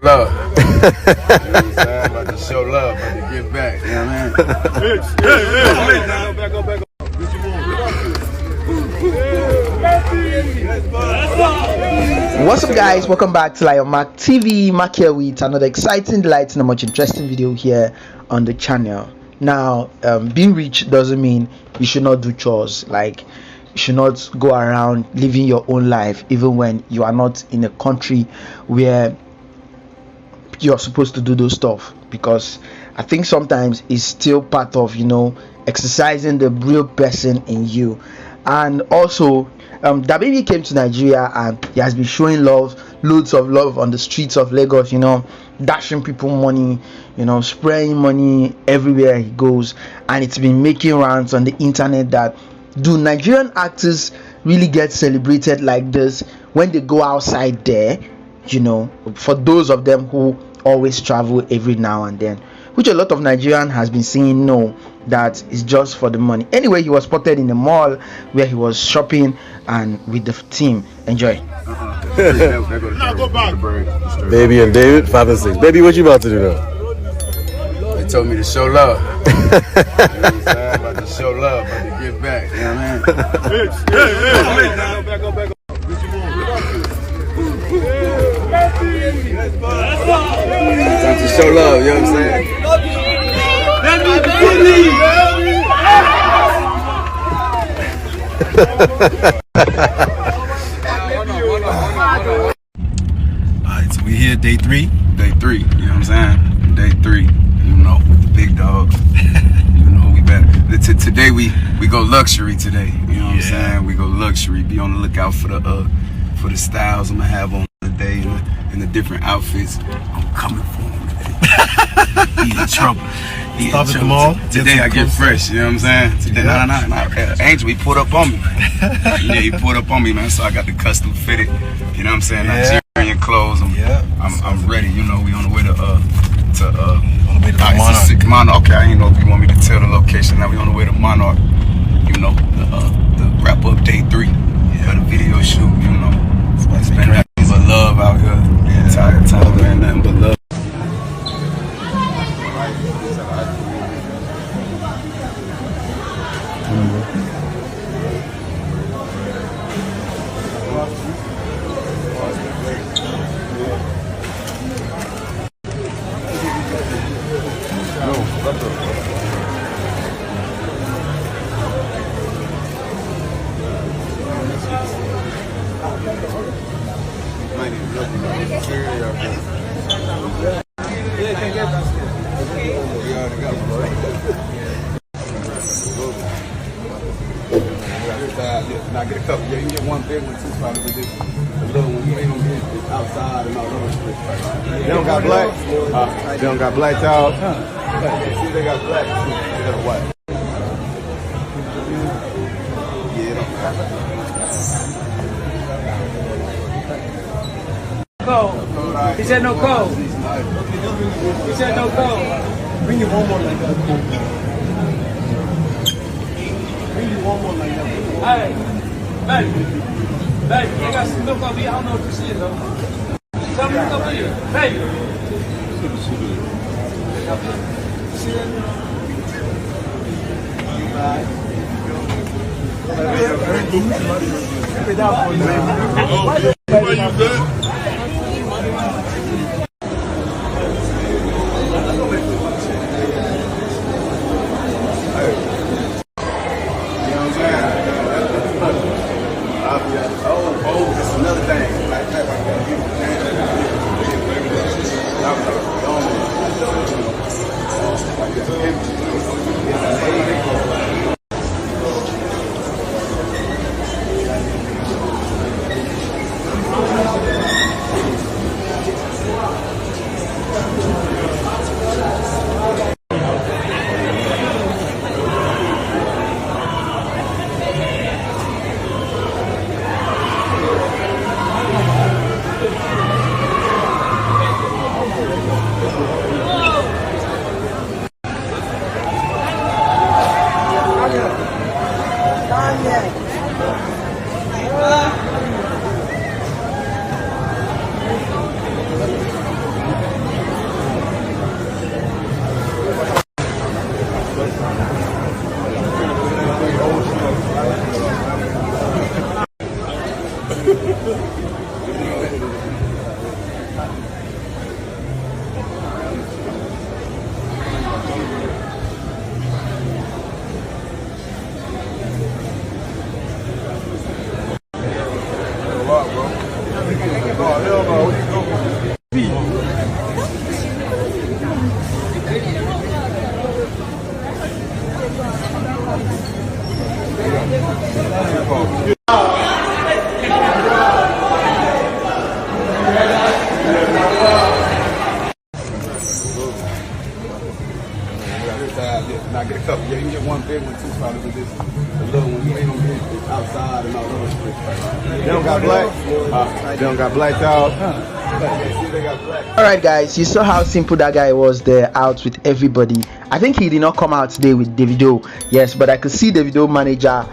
Love. You know what I'm saying? I'm about to show love, about to give back. You know what I mean? What's up, guys? Welcome back to Lion Mark TV. Mark here with another exciting, delightful, and much interesting video here on the channel. Now, being rich doesn't mean you should not do chores. Like, you should not go around living your own life even when you are not in a country where you're supposed to do those stuff, because I think sometimes it's still part of, you know, exercising the real person in you. And also, Dababy came to Nigeria and he has been showing loads of love on the streets of Lagos, you know, dashing people money, you know, spraying money everywhere he goes. And it's been making rounds on the internet that, do Nigerian actors really get celebrated like this when they go outside there? You know, for those of them who always travel every now and then, which a lot of Nigerian has been saying no, that is just for the money. Anyway, he was spotted in the mall where he was shopping and with the team. Enjoy. Baby and David, 5 and 6. Baby, what you about to do now? They told me to show love. You know what I'm saying? I'm about to show love, about to give back. You know what I mean? Time to show love, you know what I'm saying? Alright, so we here day 3. Day 3, you know what I'm saying? Day 3, you know, with the big dogs. You know, we better. Today we go luxury today. You know what I'm saying? We go luxury. Be on the lookout for the styles I'm gonna have on today and the different outfits. I'm coming for him today. He's in trouble. Stop at the mall. Today I get fresh, you know what I'm saying? Today, nah. Angel, he pulled up on me. Yeah, he pulled up on me, man. So I got the custom fitted, you know what I'm saying? Nigerian clothes. I'm ready. You know, we on the way to Monarch. Okay, I ain't know if you want me to tell the location. Now we on the way to Monarch. You know, the wrap up day 3 for the video shoot. You know, it's been nothing but love out here the entire time, man. Nothing but love. Now get a couple. Yeah, you get one big one, 2 spots with this. The little one, you ain't gonna get it outside and all those. They don't got black. They don't got black towels. See, they got black. They got white. Yeah, Cold. He said no cold. He said no cold. Bring you one more like that. Bring you one more like that. Hey, baby, they got some milk over here. I don't know what this is, though. Some milk over here. Baby. that's another thing. couple. Yeah, you can get one big one too, probably with this. The little one, you ain't gonna get it outside and all those things. They don't got black. They don't got black out. They got black. All right, guys, you saw how simple that guy was there, out with everybody. I think he did not come out today with Davido, yes, but I could see Davido manager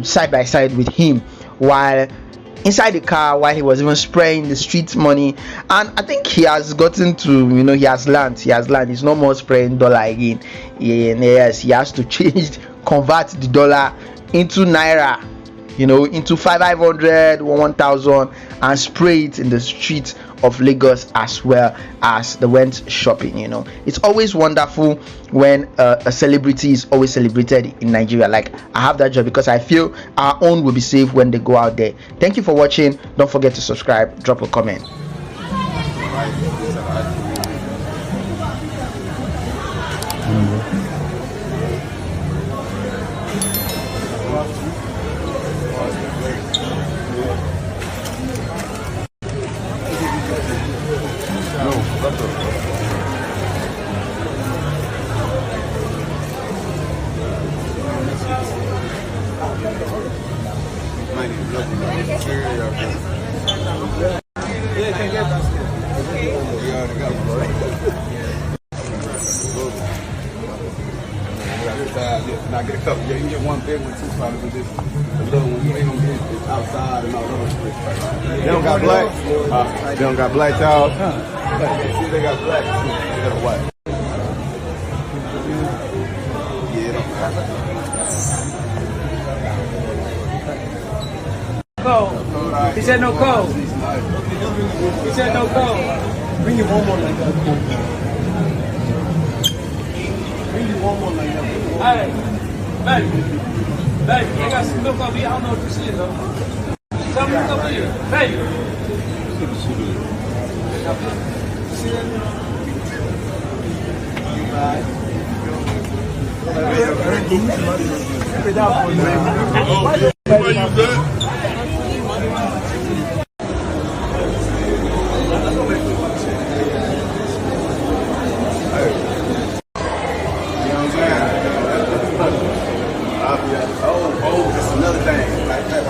side by side with him while inside the car, while he was even spraying the street money. And I think he has gotten to, he has learned. He's no more spraying dollar again. Yes, he has to convert the dollar into naira, into 500, 1,000, and spray it in the streets of Lagos as well as they went shopping. It's always wonderful when a celebrity is always celebrated in Nigeria. Like, I have that job because I feel our own will be safe when they go out there. Thank you for watching. Don't forget to subscribe, drop a comment. Now get a couple. Yeah, you can get one big one too, probably with this. The little one, you ain't gonna get it outside and all those things. They don't got black. They don't got black out. See, they got black. They got white. Yeah, don't Code. He said no code. He said no code. Bring you one more like that. Bring you one more like that. Hey, baby, they got some milk over here. I don't know what this is, though. Some milk over here. Baby. See that? Oh, that's another thing. Like that,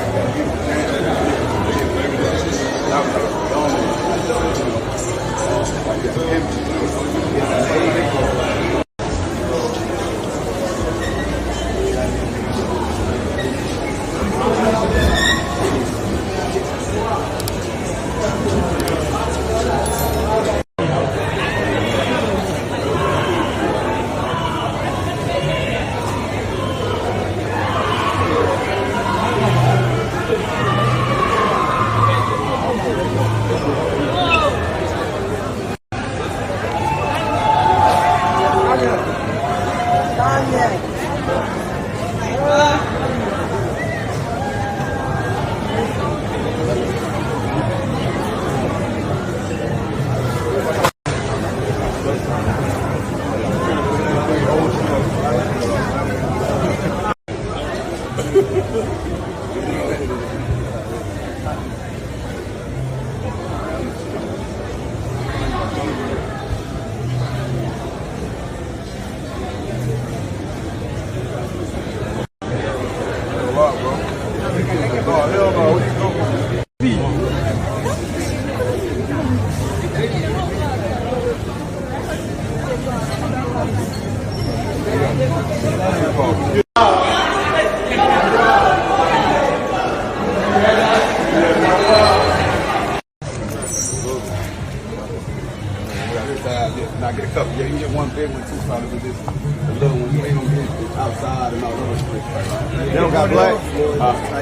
Now get a couple. Yeah, you can get one big one too, probably with this. The little one, you ain't gonna get it outside and all those things. They don't got black.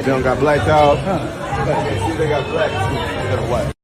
They don't got black out. See, they got black. They got white.